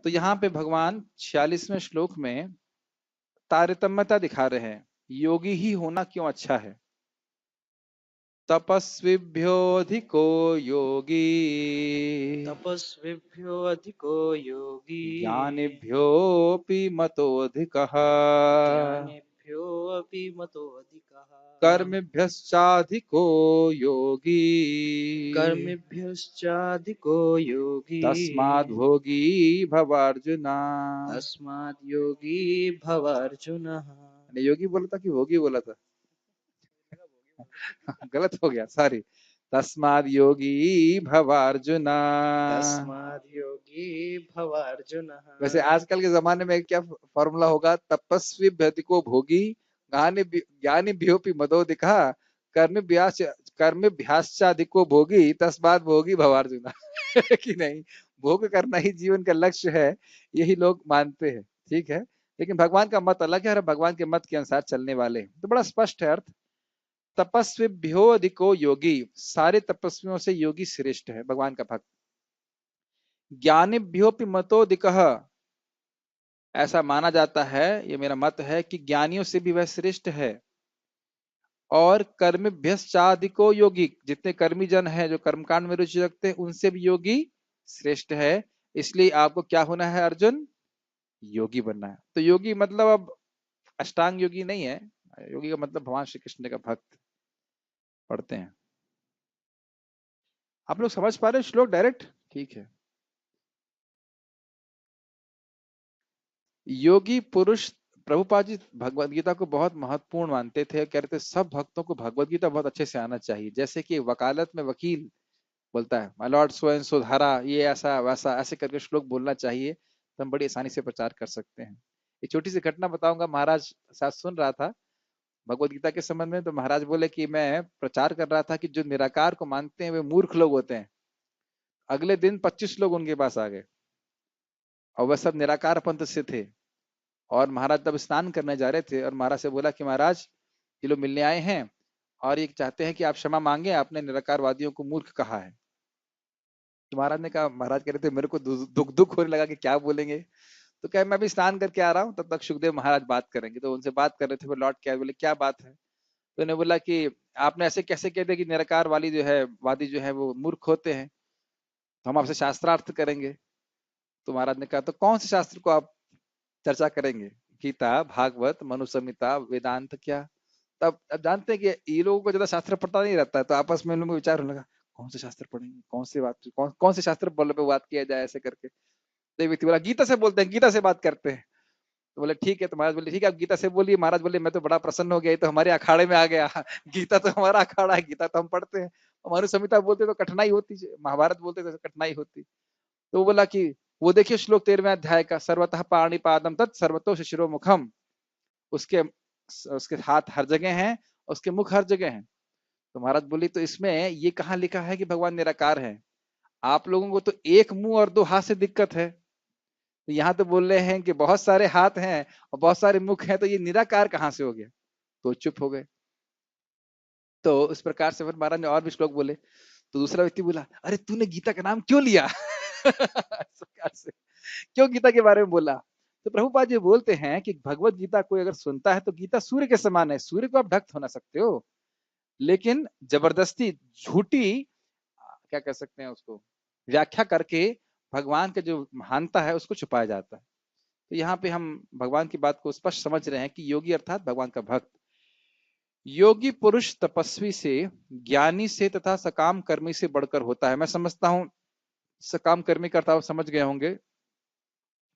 तो यहाँ पे भगवान 46वें श्लोक में तारतम्यता दिखा रहे हैं, योगी ही होना क्यों अच्छा है। तपस्विभ्योऽधिको योगी तपस्विभ्यो अधिको योगी ज्ञानिभ्योऽपि मतोऽधिकः ज्ञानेभ्योऽपि मतो अधिकः कर्मिभ्यश्चाधिको योगी कर्मिभ्यश्चाधिको योगी तस्माद् भोगी भवार्जुन। तस्माद् योगी भव अर्जुनः। मैंने योगी बोला था कि भोगी बोला था? गलत हो गया, सॉरी। तस्माद् योगी भवार्जुन। तस्माद् योगी भव अर्जुनः। वैसे आजकल के जमाने में क्या फॉर्मूला होगा? तपस्वी को भोगी ज्ञानिभ्योऽपि मदोदिकः कर्मिभ्याश्चाधिको भोगी तस्माद् भोगी भवार्जुन। कि नहीं, भोग करना ही जीवन का लक्ष्य है, यही लोग मानते हैं। ठीक है, लेकिन भगवान का मत अलग है और भगवान के मत के अनुसार चलने वाले हैं। तो बड़ा स्पष्ट है अर्थ। तपस्विभ्यो अधिको योगी, सारे तपस्वियों से योगी श्रेष्ठ है, भगवान का भक्त। ज्ञानिभ्योऽपि मतोदिकः, ऐसा माना जाता है, ये मेरा मत है कि ज्ञानियों से भी वह श्रेष्ठ है। और कर्मभ्यश्चाधिको योगी, जितने कर्मी जन है जो कर्मकांड में रुचि रखते हैं उनसे भी योगी श्रेष्ठ है। इसलिए आपको क्या होना है अर्जुन? योगी बनना है। तो योगी मतलब अब अष्टांग योगी नहीं है, योगी का मतलब भगवान श्री कृष्ण का भक्त। पढ़ते हैं, आप लोग समझ पा रहे हैं श्लोक डायरेक्ट? ठीक है। योगी पुरुष, प्रभुपाद जी भगवद गीता को बहुत महत्वपूर्ण मानते थे, कहते थे सब भक्तों को भगवद गीता बहुत अच्छे से आना चाहिए। जैसे कि वकालत में वकील बोलता है my Lord so and so धारा, ये ऐसा वैसा ऐसे करके श्लोक बोलना चाहिए, तो हम बड़ी आसानी से प्रचार कर सकते हैं। एक छोटी सी घटना बताऊंगा। महाराज साथ सुन रहा था भगवद गीता के संबंध में, तो महाराज बोले कि मैं प्रचार कर रहा था कि जो निराकार को मानते हैं वे मूर्ख लोग होते हैं। अगले दिन 25 लोग उनके पास आ गए और वह सब निराकार पंथ से थे। और महाराज तब स्नान करने जा रहे थे और महाराज से बोला कि महाराज ये लोग मिलने आए हैं और ये चाहते हैं कि आप क्षमा मांगे, आपने निराकारवादियों को मूर्ख कहा है। तो महाराज ने कहा, महाराज कह रहे थे मेरे को दुख दुख होने लगा कि क्या बोलेंगे। तो कहे मैं भी स्नान करके आ रहा हूँ, तब तक सुखदेव महाराज बात करेंगे। तो उनसे बात कर रहे थे, वो लौट के आए, बोले क्या बात है। तो उन्होंने बोला कि आपने ऐसे कैसे कह दिया कि निराकार वाली जो है वादी जो है वो मूर्ख होते हैं, तो हम आपसे शास्त्रार्थ करेंगे। तो महाराज ने कहा तो कौन से शास्त्र को आप चर्चा करेंगे? गीता, भागवत, मनु संहिता, वेदांत, क्या? तब अब जानते हैं कि ये लोगों को ज्यादा शास्त्र पढ़ता नहीं रहता है, तो आपस में इन लोगों को विचार होने लगा कौन से शास्त्र पढ़ेंगे, कौन से बात कौन से शास्त्र बोले पे बात किया जाए, ऐसे करके। तो एक व्यक्ति बोला गीता से बोलते हैं, गीता से बात करते हैं। तो बोले ठीक है। तो महाराज बोले ठीक है आप गीता से बोलिए। महाराज बोले मैं तो बड़ा प्रसन्न हो गया, ये तो हमारे अखाड़े में आ गया। गीता तो हमारा अखाड़ा है, गीता तो हम पढ़ते हैं। हमारी संहिता बोलते तो कठिनाई होती, महाभारत बोलते तो कठिनाई होती। तो वो बोला कि वो देखिए श्लोक 13वें अध्याय का, सर्वतः पाणिपादम तत् सर्वतो शिशिरो मुखम, उसके उसके हाथ हर जगह हैं, उसके मुख हर जगह हैं। तो महाराज बोली तो इसमें ये कहाँ लिखा है कि भगवान निराकार है? आप लोगों को तो एक मुंह और दो हाथ से दिक्कत है, तो यहाँ तो बोल रहे हैं कि बहुत सारे हाथ हैं और बहुत सारे मुख हैं, तो ये निराकार कहाँ से हो गया? तो चुप हो गए। तो इस प्रकार से फिर महाराज ने और भी श्लोक बोले। तो दूसरा व्यक्ति बोला अरे तूने गीता का नाम क्यों लिया? इस प्रकार से क्यों गीता के बारे में बोला? तो प्रभुपाद जी बोलते हैं कि भगवत गीता कोई अगर सुनता है तो गीता सूर्य के समान है। सूर्य को आप ढक तो ना सकते हो, लेकिन जबरदस्ती झूठी क्या कह सकते हैं उसको व्याख्या करके भगवान का जो महानता है उसको छुपाया जाता है। तो यहाँ पे हम भगवान की बात को स्पष्ट समझ रहे हैं कि योगी अर्थात भगवान का भक्त। योगी पुरुष तपस्वी से, ज्ञानी से तथा सकाम कर्मी से बढ़कर होता है। मैं समझता हूं सकाम कर्मी का अर्थ समझ गए होंगे,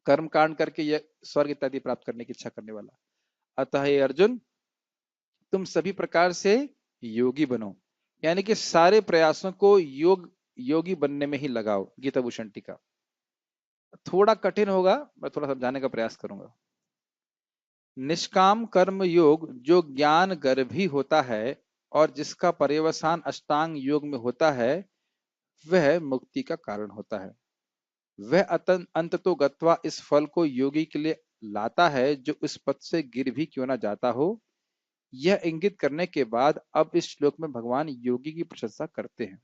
कर्म कांड करके यह स्वर्ग इत्यादि प्राप्त करने की इच्छा करने वाला। अतः ये अर्जुन तुम सभी प्रकार से योगी बनो, यानी कि सारे प्रयासों को योगी बनने में ही लगाओ। गीता भूषण टीका थोड़ा कठिन होगा, मैं थोड़ा समझाने का प्रयास करूंगा। निष्काम कर्म योग जो ज्ञान गर्भी होता है और जिसका पर्यवसान अष्टांग योग में होता है, वह मुक्ति का कारण होता है। वह अंत तो गत्वा इस फल को योगी के लिए लाता है जो इस पद से गिर भी क्यों ना जाता हो। यह इंगित करने के बाद अब इस श्लोक में भगवान योगी की प्रशंसा करते हैं।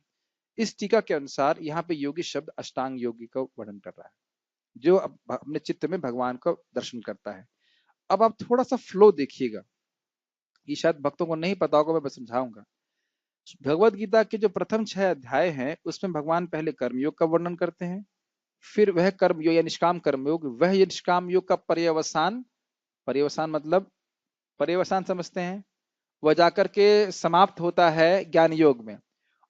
इस टीका के अनुसार यहाँ पे योगी शब्द अष्टांग योगी का वर्णन कर रहा है। जो अपने चित्त में भगवान का दर्शन करता है। अब आप थोड़ा सा फ्लो देखिएगा, ये शायद भक्तों को नहीं पता होगा, मैं बस समझाऊंगा। भगवत गीता के जो प्रथम 6 अध्याय हैं उसमें भगवान पहले कर्मयोग का वर्णन करते हैं, फिर वह कर्मयोग या निष्काम कर्मयोग, वह ये निष्काम योग का पर्यवसान, पर्यवसान मतलब पर्यवसान समझते हैं, वह जाकर के समाप्त होता है ज्ञान योग में,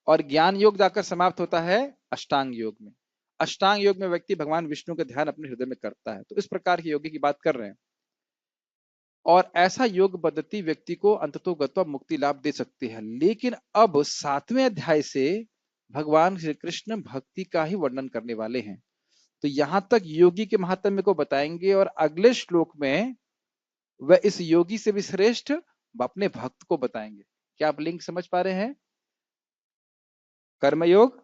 और ज्ञान योग जाकर समाप्त होता है अष्टांग योग में। अष्टांग योग में व्यक्ति भगवान विष्णु का ध्यान अपने हृदय में करता है। तो इस प्रकार के योगी की बात कर रहे हैं, और ऐसा योग पद्धति व्यक्ति को अंततोगत्वा मुक्ति लाभ दे सकती है। लेकिन अब 7वें अध्याय से भगवान श्री कृष्ण भक्ति का ही वर्णन करने वाले हैं। तो यहां तक योगी के महात्म्य को बताएंगे, और अगले श्लोक में वह इस योगी से भी श्रेष्ठ अपने भक्त को बताएंगे। क्या आप लिंक समझ पा रहे हैं? कर्मयोग,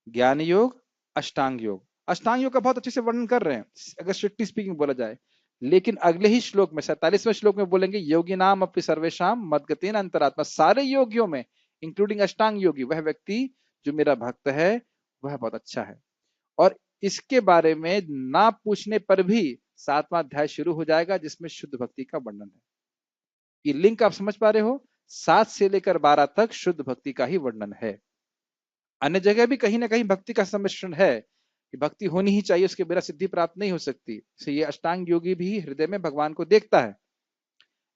ज्ञान योग, अष्टांग योग। अष्टांग योग का बहुत अच्छे से वर्णन कर रहे हैं अगर स्ट्रिक्टली स्पीकिंग बोला जाए, लेकिन अगले ही श्लोक में 47वें श्लोक में बोलेंगे योगी नाम अपनी सर्वेशाम मद्गतेन अंतरात्मा, सारे योगियों में इंक्लूडिंग अष्टांग योगी, वह व्यक्ति जो मेरा भक्त है वह बहुत अच्छा है। और इसके बारे में ना पूछने पर भी 7वां अध्याय शुरू हो जाएगा जिसमें शुद्ध भक्ति का वर्णन है। ये लिंक आप समझ पा रहे हो? 7 से लेकर 12 तक शुद्ध भक्ति का ही वर्णन है। अन्य जगह भी कहीं ना कहीं भक्ति का सम्मिश्रण है कि भक्ति होनी ही चाहिए, उसके बिना सिद्धि प्राप्त नहीं हो सकती। तो ये अष्टांग योगी भी हृदय में भगवान को देखता है,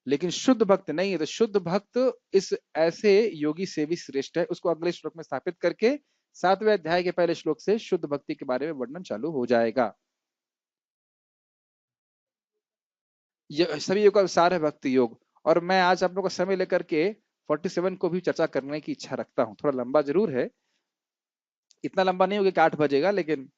लेकिन शुद्ध भक्त नहीं है। तो शुद्ध भक्त इस ऐसे योगी से भी श्रेष्ठ है। उसको अगले श्लोक में स्थापित करके 7वें अध्याय के पहले श्लोक से शुद्ध भक्ति के बारे में वर्णन चालू हो जाएगा। ये सभी योग का सार है भक्ति योग। और मैं आज आप लोगों का समय लेकर के 47 को भी चर्चा करने की इच्छा रखता हूँ। थोड़ा लंबा जरूर है, इतना लंबा नहीं होगा कि 8 बजेगा, लेकिन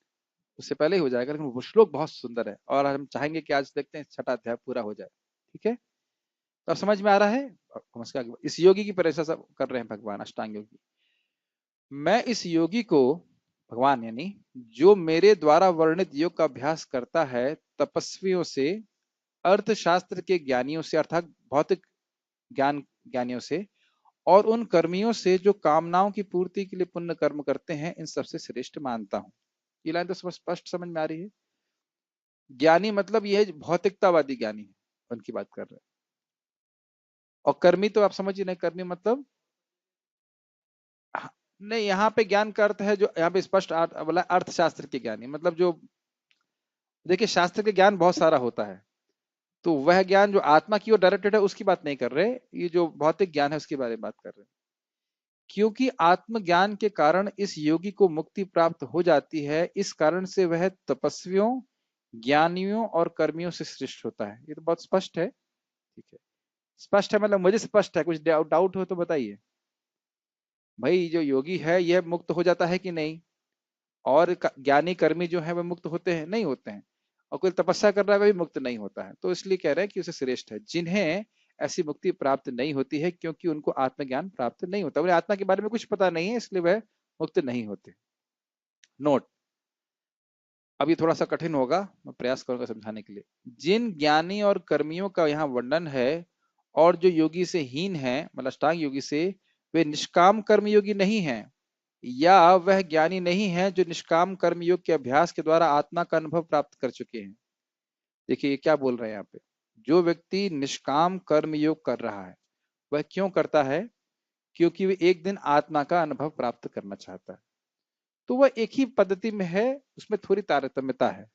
उससे पहले ही हो जाएगा। लेकिन वो श्लोक बहुत सुंदर है और हम चाहेंगे कि आज देखते हैं 6ठा अध्याय पूरा हो जाए। ठीक है, तो अब समझ में आ रहा है? नमस्कार। इस योगी की परिभाषा कर रहे हैं भगवान, अष्टांग योगी। मैं इस योगी को, भगवान यानी, जो मेरे द्वारा वर्णित योग का अभ्यास करता है तपस्वियों से, अर्थशास्त्र के ज्ञानियों से अर्थात भौतिक ज्ञान ज्ञानियों से, और उन कर्मियों से जो कामनाओं की पूर्ति के लिए पुण्य कर्म करते हैं, इन सबसे श्रेष्ठ मानता हूं। ये लाइन तो स्पष्ट समझ में आ रही है। ज्ञानी मतलब यह भौतिकतावादी ज्ञानी है, उनकी बात कर रहे हैं। और कर्मी तो आप समझिए नहीं, कर्मी मतलब नहीं, यहाँ पे ज्ञान का अर्थ है जो यहाँ पे स्पष्ट बोला अर्थशास्त्र के ज्ञानी, मतलब जो, देखिए शास्त्र के ज्ञान बहुत सारा होता है, तो वह ज्ञान जो आत्मा की ओर डायरेक्टेड है उसकी बात नहीं कर रहे, ये जो भौतिक ज्ञान है उसके बारे में बात कर रहे हैं। क्योंकि आत्मज्ञान के कारण इस योगी को मुक्ति प्राप्त हो जाती है, इस कारण से वह तपस्वियों, ज्ञानियों और कर्मियों से श्रेष्ठ होता है। ये तो बहुत स्पष्ट है। ठीक है, स्पष्ट है मतलब मुझे स्पष्ट है, कुछ डाउट हो तो बताइए। भाई जो योगी है यह मुक्त हो जाता है कि नहीं, और ज्ञानी कर्मी जो है वह मुक्त होते हैं? नहीं होते हैं। और कोई तपस्या कर रहा है वह भी मुक्त नहीं होता है। तो इसलिए कह रहे हैं कि उसे श्रेष्ठ है जिन्हें ऐसी मुक्ति प्राप्त नहीं होती है, क्योंकि उनको आत्मज्ञान प्राप्त नहीं होता, उन्हें आत्मा के बारे में कुछ पता नहीं है, इसलिए वह मुक्त नहीं होते। नोट, अब ये थोड़ा सा कठिन होगा, मैं प्रयास करूंगा समझाने के लिए। जिन ज्ञानी और कर्मियों का यहाँ वर्णन है, और जो योगी से हीन है मतलब अष्टांग योगी से, वे निष्काम कर्म योगी नहीं है, या वह ज्ञानी नहीं है जो निष्काम कर्म योग के अभ्यास के द्वारा आत्मा का अनुभव प्राप्त कर चुके हैं। देखिए ये क्या बोल रहे हैं यहाँ पे, जो व्यक्ति निष्काम कर्म योग कर रहा है वह क्यों करता है? क्योंकि वह एक दिन आत्मा का अनुभव प्राप्त करना चाहता है। तो वह एक ही पद्धति में है, उसमें थोड़ी तारतम्यता है,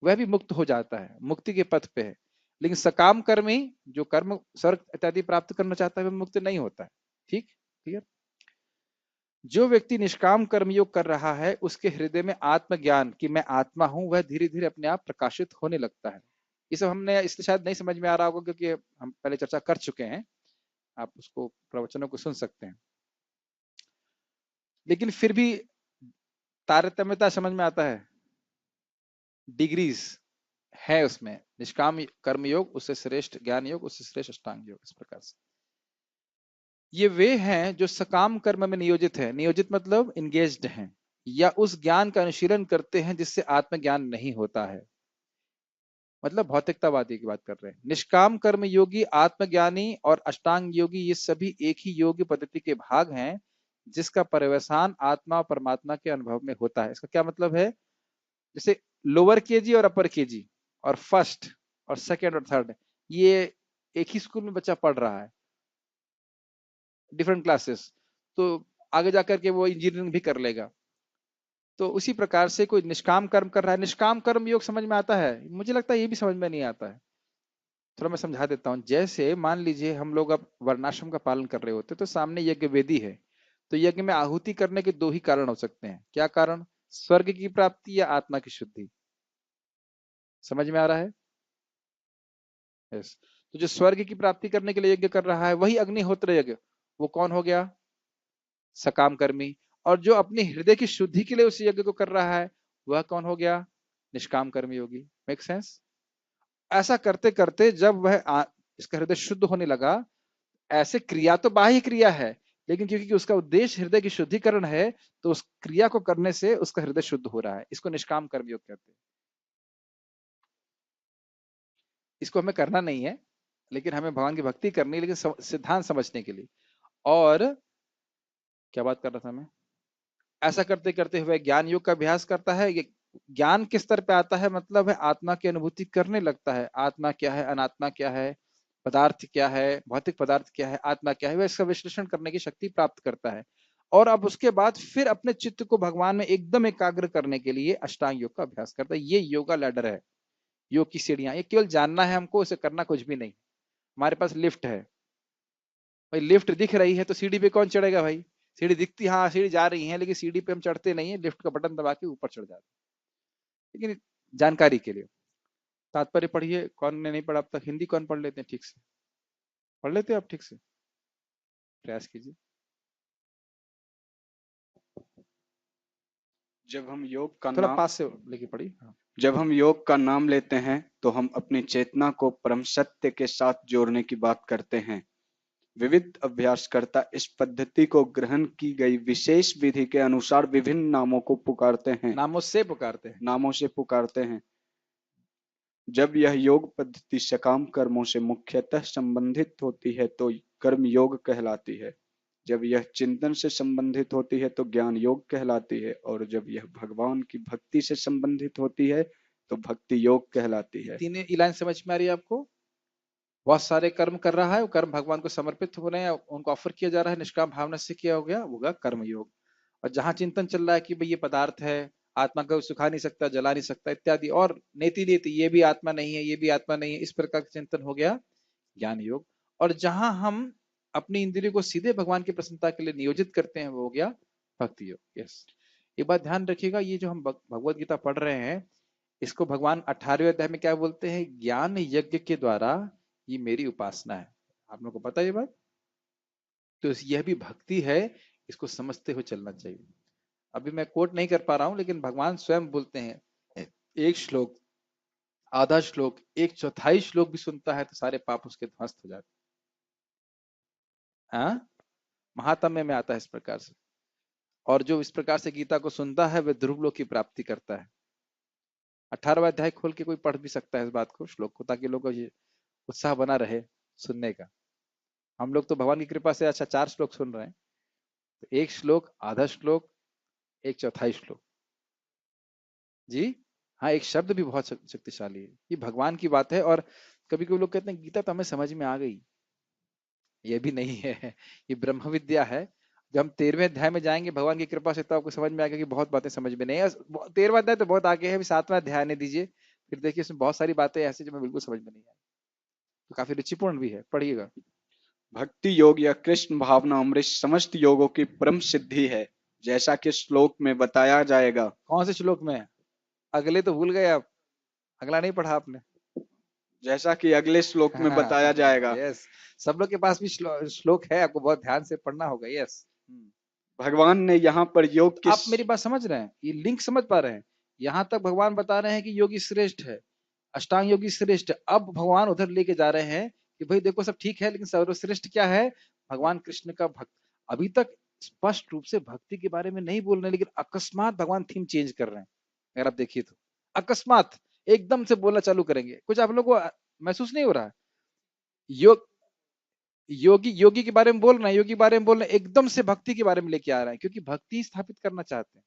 वह भी मुक्त हो जाता है, मुक्ति के पथ पे है। लेकिन सकाम कर्मी जो कर्म स्वर्ग इत्यादि प्राप्त करना चाहता है वह मुक्त नहीं होता है। ठीक, क्लियर? जो व्यक्ति निष्काम कर्मयोग कर रहा है उसके हृदय में आत्मज्ञान कि मैं आत्मा हूं वह धीरे धीरे अपने आप प्रकाशित होने लगता है। ये सब हमने इसलिए शायद नहीं समझ में आ रहा होगा क्योंकि हम पहले चर्चा कर चुके हैं, आप उसको प्रवचनों को सुन सकते हैं। लेकिन फिर भी तारतम्यता समझ में आता है, डिग्रीज है उसमें। निष्काम कर्म योग उससे श्रेष्ठ ज्ञान योग, उससे श्रेष्ठ अष्टांग योग, इस प्रकार से। ये वे हैं जो सकाम कर्म में नियोजित है, नियोजित मतलब इंगेज्ड हैं, या उस ज्ञान का अनुशीलन करते हैं जिससे आत्मज्ञान नहीं होता है, मतलब भौतिकतावादी की बात कर रहे हैं। निष्काम कर्म योगी, आत्मज्ञानी और अष्टांग योगी ये सभी एक ही योगी पद्धति के भाग हैं जिसका पर्यवसान आत्मा और परमात्मा के अनुभव में होता है। इसका क्या मतलब है? जैसे लोअर केजी और अपर केजी और फर्स्ट और सेकंड और थर्ड, ये एक ही स्कूल में बच्चा पढ़ रहा है, डिफरेंट क्लासेस, तो आगे जाकर के वो इंजीनियरिंग भी कर लेगा। तो उसी प्रकार से कोई निष्काम कर्म कर रहा है, निष्काम कर्म योग समझ में आता है? मुझे लगता है ये भी समझ में नहीं आता है। थोड़ा मैं समझा देता हूँ। जैसे मान लीजिए हम लोग अब वर्णाश्रम का पालन कर रहे होते तो सामने यज्ञ वेदी है, तो यज्ञ में आहुति करने के दो ही कारण हो सकते हैं। क्या कारण? स्वर्ग की प्राप्ति या आत्मा की शुद्धि। समझ में आ रहा है? यस। तो जो स्वर्ग की प्राप्ति करने के लिए यज्ञ कर रहा है वही अग्निहोत्र यज्ञ, वो कौन हो गया? सकाम कर्मी। और जो अपनी हृदय की शुद्धि के लिए उस यज्ञ को कर रहा है वह कौन हो गया? निष्काम कर्मी योगी। Make sense? ऐसा करते करते जब इसका हृदय शुद्ध होने लगा, ऐसे क्रिया तो बाह्य क्रिया है, लेकिन क्योंकि उसका उद्देश्य हृदय की शुद्धिकरण है, तो उस क्रिया को करने से उसका हृदय शुद्ध हो रहा है। इसको निष्काम कर्म योग कहते हैं। इसको हमें करना नहीं है, लेकिन हमें भगवान की भक्ति करनी है, लेकिन सिद्धांत समझने के लिए। और क्या बात कर रहा था मैं? ऐसा करते करते हुए ज्ञान योग का अभ्यास करता है। ये ज्ञान किस स्तर पे आता है? मतलब है आत्मा की अनुभूति करने लगता है। आत्मा क्या है, अनात्मा क्या है, पदार्थ क्या है, भौतिक पदार्थ क्या है, आत्मा क्या है, वह इसका विश्लेषण करने की शक्ति प्राप्त करता है। और अब उसके बाद फिर अपने चित्त को भगवान में एकदम एकाग्र करने के लिए अष्टांग योग का अभ्यास करता है। ये योगा लैडर है, योग की सीढ़ियां। ये केवल जानना है हमको, इसे करना कुछ भी नहीं। हमारे पास लिफ्ट है भाई, लिफ्ट दिख रही है तो सीढ़ी पे कौन चढ़ेगा भाई? सीढ़ी दिखती, हाँ सीढ़ी जा रही है, लेकिन सीढ़ी पे हम चढ़ते नहीं है, लिफ्ट का बटन दबा के ऊपर चढ़ जाते हैं। लेकिन जानकारी के लिए तात्पर्य पढ़िए। कौन ने नहीं पढ़ा अब तक? हिंदी कौन पढ़ लेते हैं ठीक से? पढ़ लेते हैं आप ठीक से? प्रयास कीजिए। जब हम योग का थोड़ा नाम पास से लेके पढ़िए। हाँ। जब हम योग का नाम लेते हैं तो हम अपनी चेतना को परम सत्य के साथ जोड़ने की बात करते हैं। विविध अभ्यासकर्ता इस पद्धति को ग्रहण की गई विशेष विधि के अनुसार विभिन्न नामों को पुकारते हैं, नामों से पुकारते हैं। नामों से पुकारते हैं। जब यह योग पद्धति सकाम कर्मों से मुख्यतः संबंधित होती है तो कर्म योग कहलाती है। जब यह चिंतन से संबंधित होती है तो ज्ञान योग कहलाती है, और जब यह भगवान की भक्ति से संबंधित होती है तो भक्ति योग कहलाती है। तीनों लाइन समझ में आ रही है आपको? बहुत सारे कर्म कर रहा है, वो कर्म भगवान को समर्पित हो रहे हैं, उनको ऑफर किया जा रहा है, निष्काम भावना से किया हो गया, होगा कर्म योग। और जहां चिंतन चल रहा है कि भाई ये पदार्थ है, आत्मा को सुखा नहीं सकता, जला नहीं सकता इत्यादि, और नेति नेति ये भी आत्मा नहीं है, ये भी आत्मा नहीं है, इस प्रकार का चिंतन हो गया ज्ञान योग। और जहां हम अपनी इंद्रियों को सीधे भगवान की प्रसन्नता के लिए नियोजित करते हैं वो हो गया भक्ति योग। यस। ये बात ध्यान रखिएगा, ये जो हम भगवत गीता पढ़ रहे हैं, इसको भगवान 18वें अध्याय में क्या बोलते हैं? ज्ञान यज्ञ के द्वारा ये मेरी उपासना है। आप लोगों को पता है ये बात? तो यह भी भक्ति है, इसको समझते हुए चलना चाहिए। अभी मैं कोट नहीं कर पा रहा हूं, लेकिन भगवान स्वयं बोलते हैं, एक श्लोक, आधा श्लोक, एक चौथाई श्लोक भी सुनता है तो सारे पाप उसके ध्वस्त हो जाते हैं। हाँ? महात्म्य में आता है इस प्रकार से। और जो इस प्रकार से गीता को सुनता है वह ध्रुव लोक की प्राप्ति करता है। 18वां अध्याय खोल के कोई पढ़ भी सकता है इस बात को, श्लोक को, ताकि लोगों को ये उत्साह बना रहे सुनने का। हम लोग तो भगवान की कृपा से अच्छा 4 श्लोक सुन रहे हैं, तो एक श्लोक, आधा श्लोक, एक चौथाई श्लोक। जी हाँ, एक शब्द भी बहुत शक्तिशाली है। ये भगवान की बात है। और कभी कभी लोग कहते हैं गीता तो हमें समझ में आ गई, ये भी नहीं है, ये ब्रह्म विद्या है। जब हम 13वें अध्याय में जाएंगे भगवान की कृपा से, तो आपको समझ में आएगा कि बहुत बातें समझ में नहीं है। 13वां अध्याय तो बहुत आगे है, 7वां अध्याय आने दीजिए, फिर देखिए उसमें बहुत सारी बातें ऐसी जो मैं बिल्कुल समझ में नहीं आई, तो काफी रुचिपूर्ण भी है, पढ़िएगा। भक्ति योग या कृष्ण भावना अमृत समस्त योगों की परम सिद्धि है, जैसा कि श्लोक में बताया जाएगा। कौन से श्लोक में? अगले तो भूल गए आप, अगला नहीं पढ़ा आपने। जैसा कि अगले श्लोक में बताया जाएगा। यस, सब लोग के पास भी श्लोक है, आपको बहुत ध्यान से पढ़ना होगा। यस। भगवान ने यहाँ पर योग की, आप मेरी बात समझ रहे हैं? ये लिंक समझ पा रहे हैं? यहां तक भगवान बता रहे हैं कि योगी श्रेष्ठ है, अष्टांग योगी श्रेष्ठ है। अब भगवान उधर लेके जा रहे हैं कि भाई देखो सब ठीक है, लेकिन सर्वश्रेष्ठ क्या है? भगवान कृष्ण का भक्त। अभी तक स्पष्ट रूप से भक्ति के बारे में नहीं बोल रहे, लेकिन अकस्मात भगवान थीम चेंज कर रहे हैं। अगर आप देखिए तो अकस्मात एकदम से बोलना चालू करेंगे। कुछ आप लोगों को महसूस नहीं हो रहा है? योग योगी योगी के बारे में बोल रहे हैं, योगी के बारे में बोल रहे हैं, एकदम से भक्ति के बारे में लेके आ रहे हैं, क्योंकि भक्ति स्थापित करना चाहते हैं।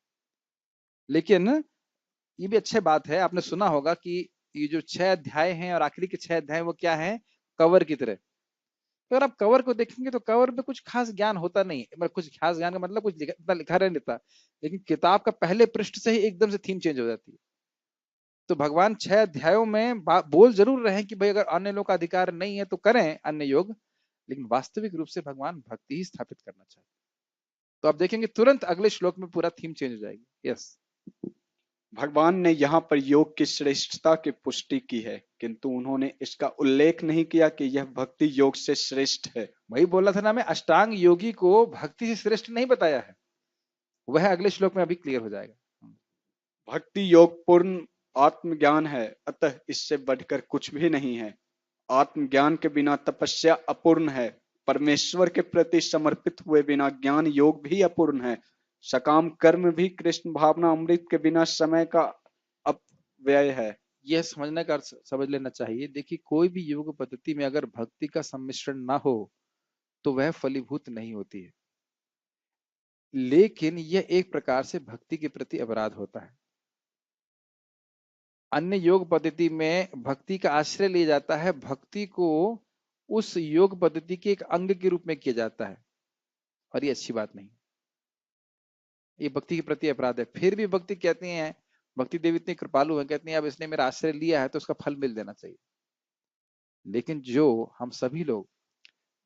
लेकिन ये भी अच्छी बात है। आपने सुना होगा कि ये जो 6 अध्याय हैं और आखिरी के 6 अध्याय वो क्या हैं, कवर की तरह। तो अगर आप कवर को देखेंगे तो कवर में कुछ खास ज्ञान होता नहीं, मतलब कुछ खास ज्ञान का मतलब कुछ इतना लिखा नहीं रहता, लेकिन किताब का पहले पृष्ठ से ही एकदम से थीम चेंज हो जाती है। तो भगवान 6 अध्यायों में बोल जरूर रहे हैं कि भाई अगर अन्य लोग का अधिकार नहीं है तो करें अन्य योग, लेकिन वास्तविक रूप से भगवान भक्ति ही स्थापित करना चाहते हैं। तो आप देखेंगे तुरंत अगले श्लोक में पूरा थीम चेंज हो जाएगी। यस, भगवान ने यहाँ पर योग की श्रेष्ठता की पुष्टि की है, किंतु उन्होंने इसका उल्लेख नहीं किया कि यह भक्ति योग से श्रेष्ठ है। वही बोला था ना, मैं अष्टांग योगी को भक्ति से श्रेष्ठ नहीं बताया है, वह अगले श्लोक में अभी क्लियर हो जाएगा। भक्ति योग पूर्ण आत्मज्ञान है, अतः इससे बढ़कर कुछ भी नहीं है। आत्मज्ञान के बिना तपस्या अपूर्ण है। परमेश्वर के प्रति समर्पित हुए बिना ज्ञान योग भी अपूर्ण है। सकाम कर्म भी कृष्ण भावना अमृत के बिना समय का अपव्यय है। यह समझने का समझ लेना चाहिए। देखिए, कोई भी योग पद्धति में अगर भक्ति का सम्मिश्रण ना हो तो वह फलीभूत नहीं होती है, लेकिन यह एक प्रकार से भक्ति के प्रति अपराध होता है। अन्य योग पद्धति में भक्ति का आश्रय लिया जाता है, भक्ति को उस योग पद्धति के एक अंग के रूप में किया जाता है, और ये अच्छी बात नहीं, ये भक्ति के प्रति अपराध है। फिर भी भक्ति कहती हैं, भक्ति देवी इतनी कृपालु है, कहती हैं अब इसने मेरा आश्रय लिया है तो उसका फल मिल देना चाहिए। लेकिन जो हम सभी लोग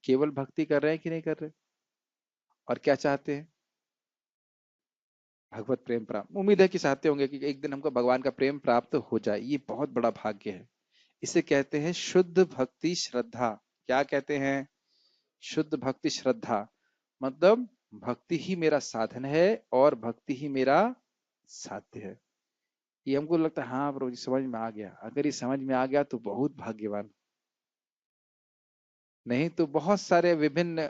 केवल भक्ति कर रहे हैं कि नहीं कर रहे, और क्या चाहते हैं, भगवत प्रेम प्राप्त। उम्मीद है कि चाहते होंगे कि एक दिन हमको भगवान का प्रेम प्राप्त हो जाए, ये बहुत बड़ा भाग्य है। इसे कहते हैं शुद्ध भक्ति श्रद्धा। क्या कहते हैं? शुद्ध भक्ति श्रद्धा। मतलब भक्ति ही मेरा साधन है और भक्ति ही मेरा साध्य है। ये हमको लगता है हाँ प्रभु जी समझ में आ गया। अगर ये समझ में आ गया तो बहुत भाग्यवान, नहीं तो बहुत सारे विभिन्न,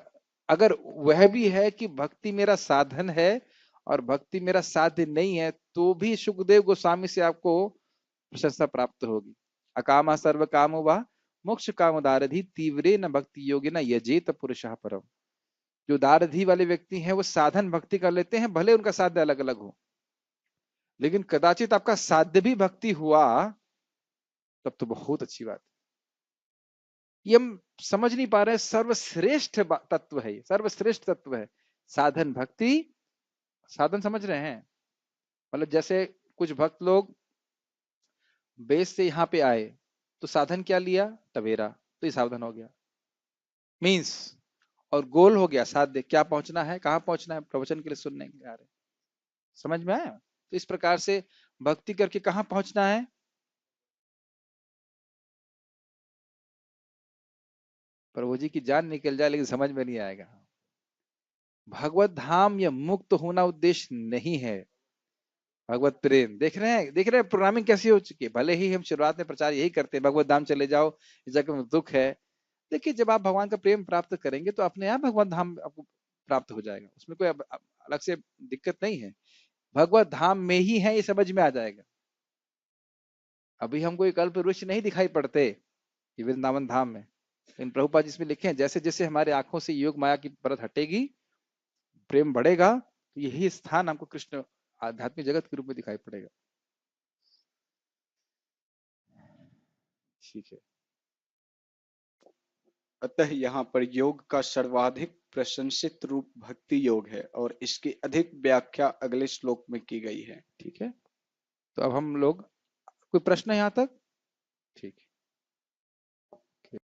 अगर वह भी है कि भक्ति मेरा साधन है और भक्ति मेरा साध्य नहीं है, तो भी सुखदेव गोस्वामी से आपको प्रशंसा प्राप्त होगी। अकामा सर्व काम वा मोक्ष काम दारधि तीव्रे न भक्ति योगी न यजेत पुरुषः परम। जो दारधि वाले व्यक्ति हैं वो साधन भक्ति कर लेते हैं, भले उनका साध्य अलग अलग हो, लेकिन कदाचित आपका साध्य भी भक्ति हुआ तब तो बहुत अच्छी बात। ये हम समझ नहीं पा रहे, सर्वश्रेष्ठ तत्व है, ये सर्वश्रेष्ठ तत्व है साधन भक्ति। साधन समझ रहे हैं? मतलब जैसे कुछ भक्त लोग बेस से यहाँ पे आए तो साधन क्या लिया? टवेरा, तो ये साधन हो गया मीन्स, और गोल हो गया साध्य। क्या पहुंचना है, कहाँ पहुंचना है? प्रवचन के लिए सुनने के लिए आ रहे। समझ में आया? तो इस प्रकार से भक्ति करके कहाँ पहुंचना है? प्रभु जी की जान निकल जाए लेकिन समझ में नहीं आएगा। भगवत धाम या मुक्त होना उद्देश्य नहीं है, भगवत प्रेम। देख रहे हैं प्रोग्रामिंग कैसी हो चुकी है। भले ही हम शुरुआत में प्रचार यही करते हैं भगवत धाम चले जाओ, इस जगह में दुख है। देखिए, जब आप भगवान का प्रेम प्राप्त करेंगे तो अपने आप भगवत धाम आपको प्राप्त हो जाएगा, उसमें कोई अलग से दिक्कत नहीं है। भगवत धाम में ही है, ये समझ में आ जाएगा। अभी हमको एक कल्प वृक्ष नहीं दिखाई पड़ते ये वृंदावन धाम में, लेकिन प्रभुपाद जिसमें लिखे हैं जैसे जैसे हमारे आंखों से योग माया की परत हटेगी, प्रेम बढ़ेगा, तो यही स्थान हमको कृष्ण आध्यात्मिक जगत के रूप में दिखाई पड़ेगा। ठीक है। अतः यहाँ पर योग का सर्वाधिक प्रशंसित रूप भक्ति योग है और इसकी अधिक व्याख्या अगले श्लोक में की गई है। ठीक है, तो अब हम लोग, कोई प्रश्न है यहाँ तक? ठीक है।